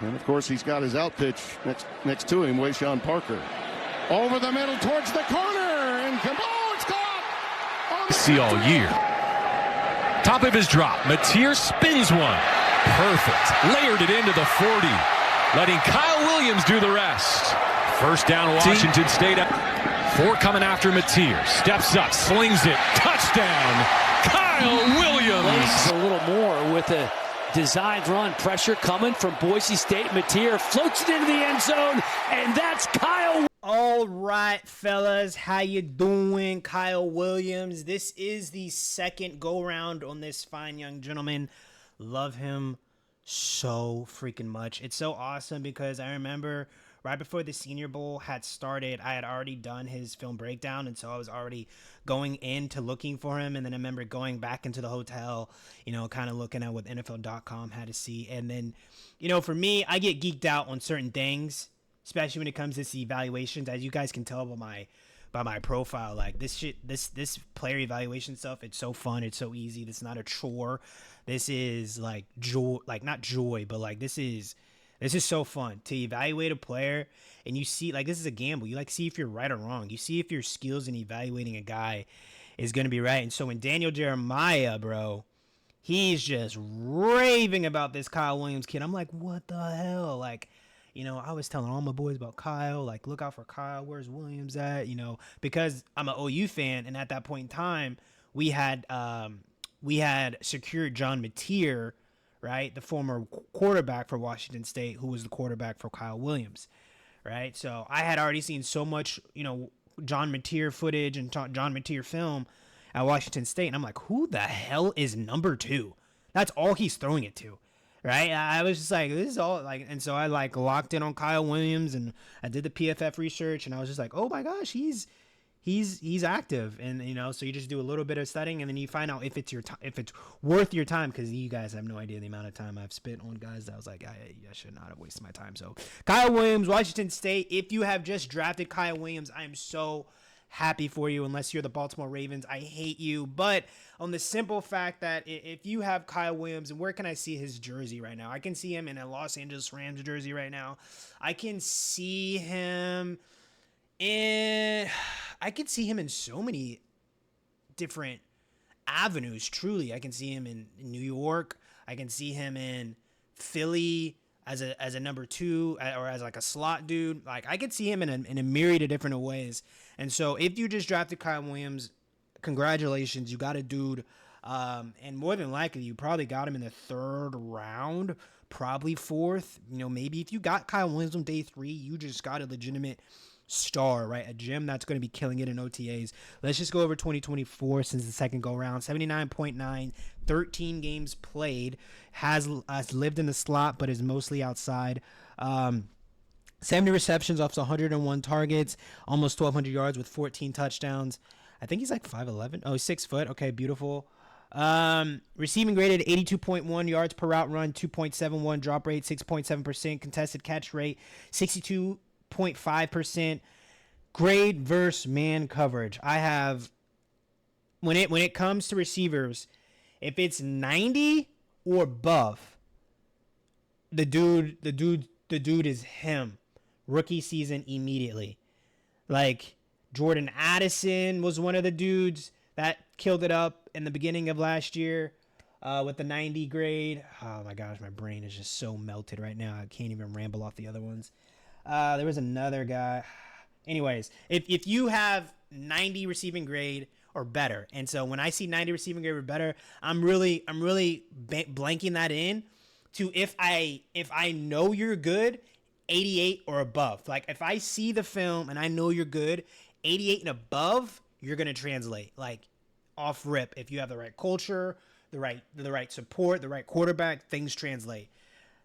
And, of course, he's got his out pitch next to him, Wayshawn Parker. Over the middle towards the corner. And it's caught. See all year. Top of his drop. Mateer spins one. Perfect. Layered it into the 40. Letting Kyle Williams do the rest. First down, Washington State. 4 coming after Mateer. Steps up, slings it. Touchdown. Kyle Williams. A little more with a designed run. Pressure coming from Boise State. Mateer floats it into the end zone, and that's Kyle. All right, fellas, how you doing? Kyle Williams. This is the second go-round on this fine young gentleman. Love him so freaking much. It's so awesome because I remember right before the Senior Bowl had started, I had already done his film breakdown, and so I was already going into looking for him, and then I remember going back into the hotel, kind of looking at what NFL.com had to see, and then, for me, I get geeked out on certain things, especially when it comes to these evaluations. As you guys can tell by my profile, like this player evaluation stuff, it's so fun, it's so easy. This is not a chore. This is like joy, like not joy, but like this is so fun to evaluate a player, and you see, like, this is a gamble. You see if you're right or wrong. You see if your skills in evaluating a guy is going to be right. And so when Daniel Jeremiah, bro, he's just raving about this Kyle Williams kid. I'm like, what the hell? Like, I was telling all my boys about Kyle, like, look out for Kyle. Where's Williams at? Because I'm an OU fan, and at that point in time, we had secured John Mateer, right, the former quarterback for Washington State, who was the quarterback for Kyle Williams, right? So I had already seen so much, John Mateer footage and John Mateer film at Washington State, and I'm like, who the hell is number 2? That's all he's throwing it to, right? I was just like, this is all, like, and so I, like, locked in on Kyle Williams, and I did the PFF research, and I was just like, oh my gosh, he's active, and so you just do a little bit of studying, and then you find out if it's worth your time, because you guys have no idea the amount of time I've spent on guys that I was like, I should not have wasted my time. So Kyle Williams, Washington State. If you have just drafted Kyle Williams, I am so happy for you. Unless you're the Baltimore Ravens, I hate you. But on the simple fact that if you have Kyle Williams, and where can I see his jersey right now? I can see him in a Los Angeles Rams jersey right now. I can see him in so many different avenues, truly. I can see him in New York. I can see him in Philly as a number 2 or as like a slot dude. Like, I could see him in a myriad of different ways. And so if you just drafted Kyle Williams, congratulations. You got a dude. And more than likely, you probably got him in the 3rd round, probably 4th. Maybe if you got Kyle Williams on day 3, you just got a legitimate star, right? A gem that's going to be killing it in OTAs. Let's just go over 2024 since the second go round. 79.9, 13 games played, has lived in the slot, but is mostly outside. 70 receptions off 101 targets, almost 1,200 yards with 14 touchdowns. I think he's like 5'11". Oh, 6 foot. Okay, beautiful. Receiving graded 82.1 yards per route run, 2.71 drop rate, 6.7% contested catch rate, 62.5% grade versus man coverage. I have, when it comes to receivers, if it's 90 or above, the dude is him. Rookie season immediately. Like, Jordan Addison was one of the dudes that killed it up in the beginning of last year with the 90 grade. Oh my gosh, my brain is just so melted right now. I can't even ramble off the other ones. There was another guy. Anyways, if you have 90 receiving grade or better, and so when I see 90 receiving grade or better, I'm really blanking that in to if I know you're good, 88 or above. Like, if I see the film and I know you're good, 88 and above, you're gonna translate like off rip. If you have the right culture, the right support, the right quarterback, things translate.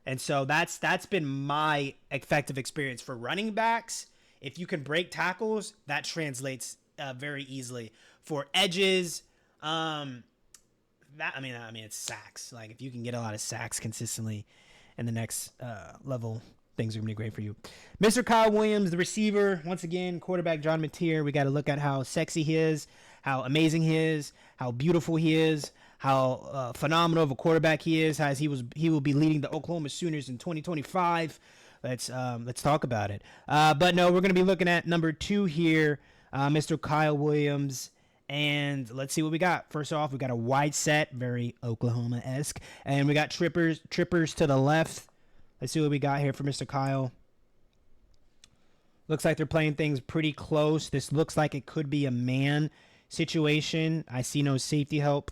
And so that's been my effective experience for running backs. If you can break tackles, that translates very easily. For edges, it's sacks. Like, if you can get a lot of sacks consistently in the next level, things are going to be great for you. Mr. Kyle Williams, the receiver, once again, quarterback John Mateer. We got to look at how sexy he is, how amazing he is, how beautiful he is, how phenomenal of a quarterback he is, as he will be leading the Oklahoma Sooners in 2025. Let's talk about it. But no, we're going to be looking at number 2 here, Mr. Kyle Williams. And let's see what we got. First off, we got a wide set, very Oklahoma-esque. And we got trippers to the left. Let's see what we got here for Mr. Kyle. Looks like they're playing things pretty close. This looks like it could be a man situation. I see no safety help.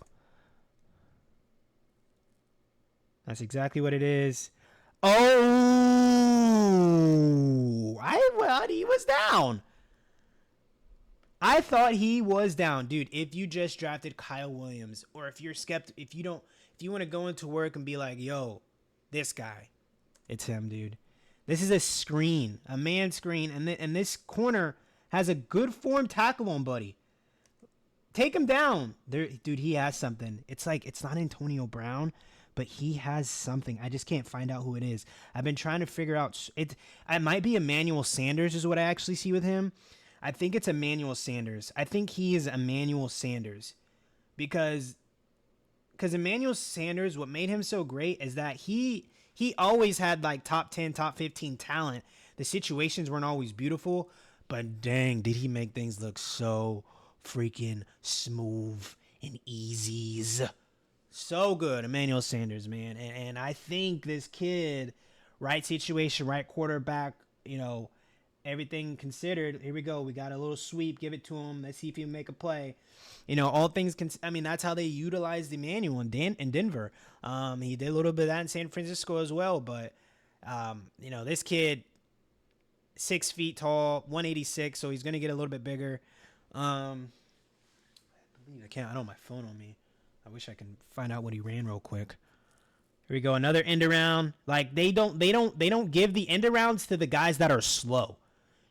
That's exactly what it is. Oh! I thought he was down. I thought he was down. Dude, if you just drafted Kyle Williams, or if you're if you want to go into work and be like, yo, this guy, it's him, dude. This is a screen, a man screen, and this corner has a good form tackle on, buddy. Take him down. Dude, he has something. It's like, it's not Antonio Brown, but he has something. I just can't find out who it is. I've been trying to figure out. It might be Emmanuel Sanders is what I actually see with him. I think it's Emmanuel Sanders. I think he is Emmanuel Sanders because Emmanuel Sanders, what made him so great is that he always had like top 10, top 15 talent. The situations weren't always beautiful, but dang, did he make things look so freaking smooth and easies. So good, Emmanuel Sanders, man. And I think this kid, right situation, right quarterback, everything considered, here we go. We got a little sweep. Give it to him. Let's see if he can make a play. All things that's how they utilized Emmanuel in Denver. He did a little bit of that in San Francisco as well. But, this kid, 6 feet tall, 186, so he's going to get a little bit bigger. I don't have my phone on me. I wish I can find out what he ran real quick. Here we go. Another end around. Like they don't give the end arounds to the guys that are slow.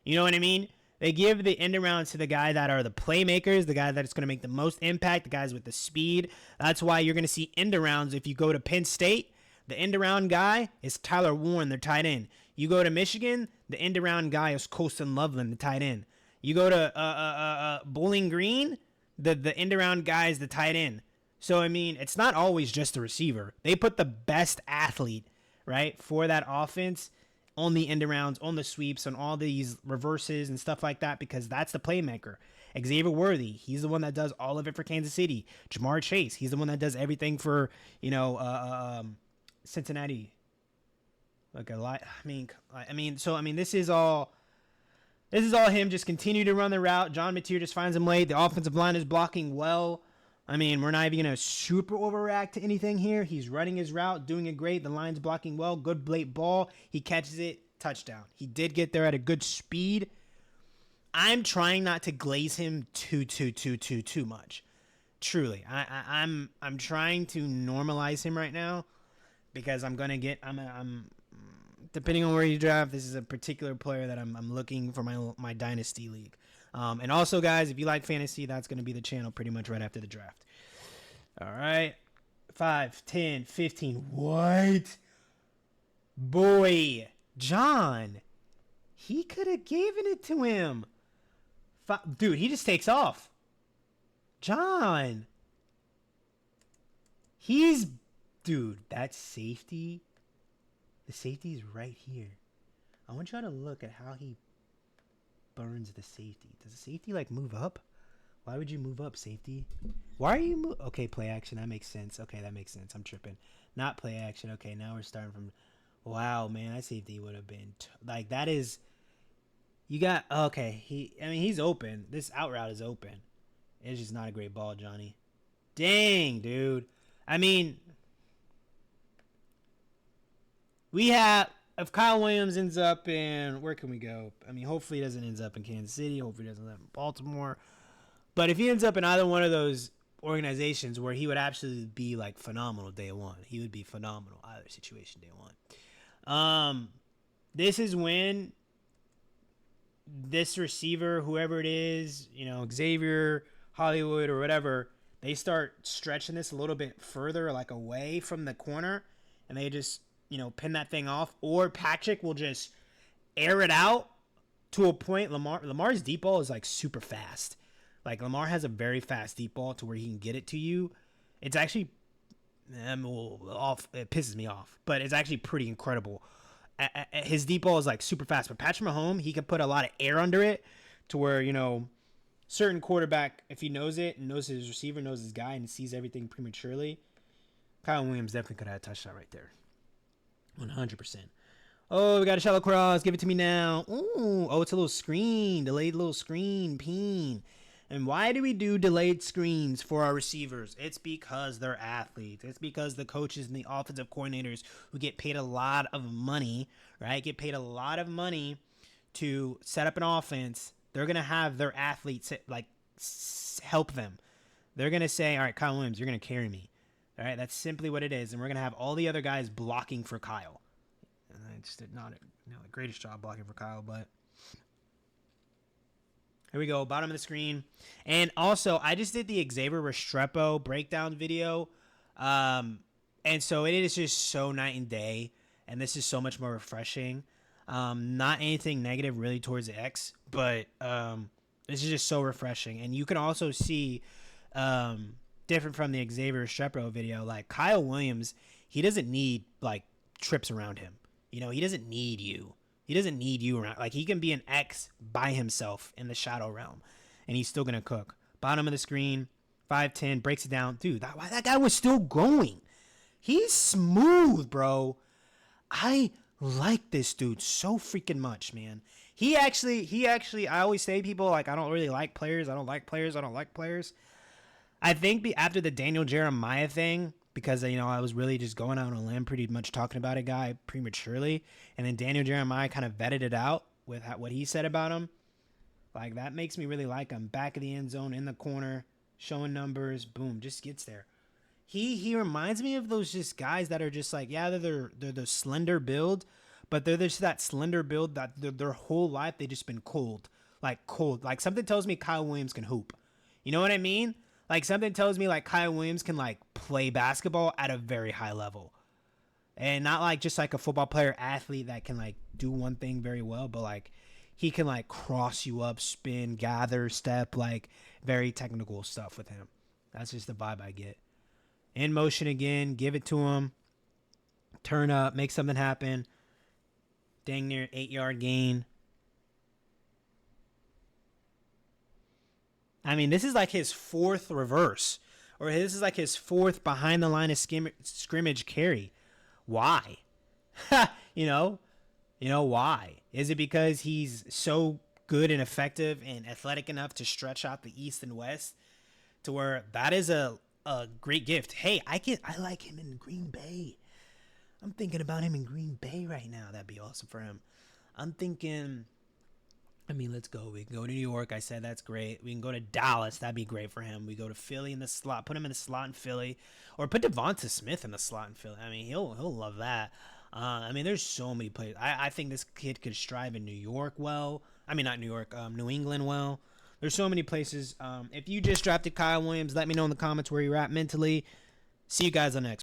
You know what I mean? They give the end arounds to the guy that are the playmakers, the guy that's going to make the most impact, the guys with the speed. That's why you're going to see end arounds if you go to Penn State. The end around guy is Tyler Warren, their tight end. You go to Michigan, the end around guy is Colston Loveland, the tight end. You go to Bowling Green, the end around guy is the tight end. So, it's not always just the receiver. They put the best athlete, right, for that offense on the end arounds, on the sweeps, on all these reverses and stuff like that, because that's the playmaker. Xavier Worthy, he's the one that does all of it for Kansas City. Jamar Chase, he's the one that does everything for, Cincinnati. Like a lot. This is all him. Just continue to run the route. John Mateer just finds him late. The offensive line is blocking well. We're not even going to super overreact to anything here. He's running his route, doing it great. The line's blocking well. Good late ball. He catches it. Touchdown. He did get there at a good speed. I'm trying not to glaze him too much. Truly. I'm trying to normalize him right now because I'm depending on where you draft, this is a particular player that I'm looking for my dynasty league. And also, guys, if you like fantasy, that's going to be the channel pretty much right after the draft. All right. 5, 10, 15. What? Boy, John. He could have given it to him. Dude, he just takes off. John. Dude, that safety. The safety is right here. I want y'all to look at how he burns the safety. Does the safety move up? Why would you move up, safety? Why are you okay, play action. That makes sense. Okay, that makes sense. I'm tripping. Not play action. Okay, now we're starting from. Wow, man, that safety would have been that is. You got okay. He's open. This out route is open. It's just not a great ball, Johnny. Dang, dude. We have. If Kyle Williams ends up in, where can we go? Hopefully he doesn't end up in Kansas City. Hopefully he doesn't end up in Baltimore. But if he ends up in either one of those organizations where he would absolutely be phenomenal day one, he would be phenomenal either situation day one. This is when this receiver, whoever it is, Xavier, Hollywood, or whatever, they start stretching this a little bit further, away from the corner, and they just pin that thing off, or Patrick will just air it out to a point. Lamar's deep ball is super fast. Lamar has a very fast deep ball to where he can get it to you It's actually off. It pisses me off, but it's actually pretty incredible. His deep ball is like super fast, but Patrick Mahomes, he can put a lot of air under it to where, you know, certain quarterback, if he knows it and knows his receiver, knows his guy, and sees everything prematurely, Kyle Williams definitely could have had a touchdown right there. 100%. Oh, we got a shallow cross. Give it to me now. Ooh, oh, it's a little screen. Delayed little screen. Peen. And why do we do delayed screens for our receivers? It's because they're athletes. It's because the coaches and the offensive coordinators who get paid a lot of money, right, get paid a lot of money to set up an offense. They're going to have their athletes, like, help them. They're going to say, all right, Kyle Williams, you're going to carry me. All right, that's simply what it is. And we're going to have all the other guys blocking for Kyle. And I just did not the greatest job blocking for Kyle, but here we go, bottom of the screen. And also, I just did the Xavier Restrepo breakdown video. And so it is just so night and day. And this is so much more refreshing. Not anything negative really towards the X, but this is just so refreshing. And you can also see, different from the Xavier Restrepo video, like Kyle Williams, he doesn't need like trips around him. You know, he doesn't need you. He doesn't need you around. Like, he can be an X by himself in the shadow realm, and he's still going to cook. Bottom of the screen, 5'10", breaks it down. Dude, that guy was still going. He's smooth, bro. I like this dude so freaking much, man. He actually, I always say people, like, I don't really like players. I don't like players. I think after the Daniel Jeremiah thing, because, you know, I was really just going out on a limb pretty much talking about a guy prematurely. And then Daniel Jeremiah kind of vetted it out with what he said about him. Like, that makes me really like him. Back of the end zone, in the corner, showing numbers, boom, just gets there. He reminds me of those just guys that are just like, yeah, they're the slender build, but they're just that slender build that their whole life they've just been cold. Like, something tells me Kyle Williams can hoop. You know what I mean? Like, something tells me, like, Kyle Williams can, like, play basketball at a very high level. And not, like, just, like, a football player athlete that can, like, do one thing very well. But, like, he can, like, cross you up, spin, gather, step, like, very technical stuff with him. That's just the vibe I get. In motion again. Give it to him. Turn up. Make something happen. Dang near 8-yard gain. I mean, this is like his fourth reverse, or this is like his fourth behind the line of scrimmage carry. Why? You know why? Is it because he's so good and effective and athletic enough to stretch out the East and West to where that is a great gift? Hey, I like him in Green Bay. I'm thinking about him in Green Bay right now. That'd be awesome for him. I'm thinking, I mean, let's go. We can go to New York. I said that's great. We can go to Dallas. That'd be great for him. We go to Philly in the slot. Put him in the slot in Philly, or put Devonta Smith in the slot in Philly. I mean, he'll love that. I mean, there's so many places. I think this kid could strive in New York well. I mean, not New York, New England well. There's so many places. If you just drafted Kyle Williams, let me know in the comments where you're at mentally. See you guys on the next.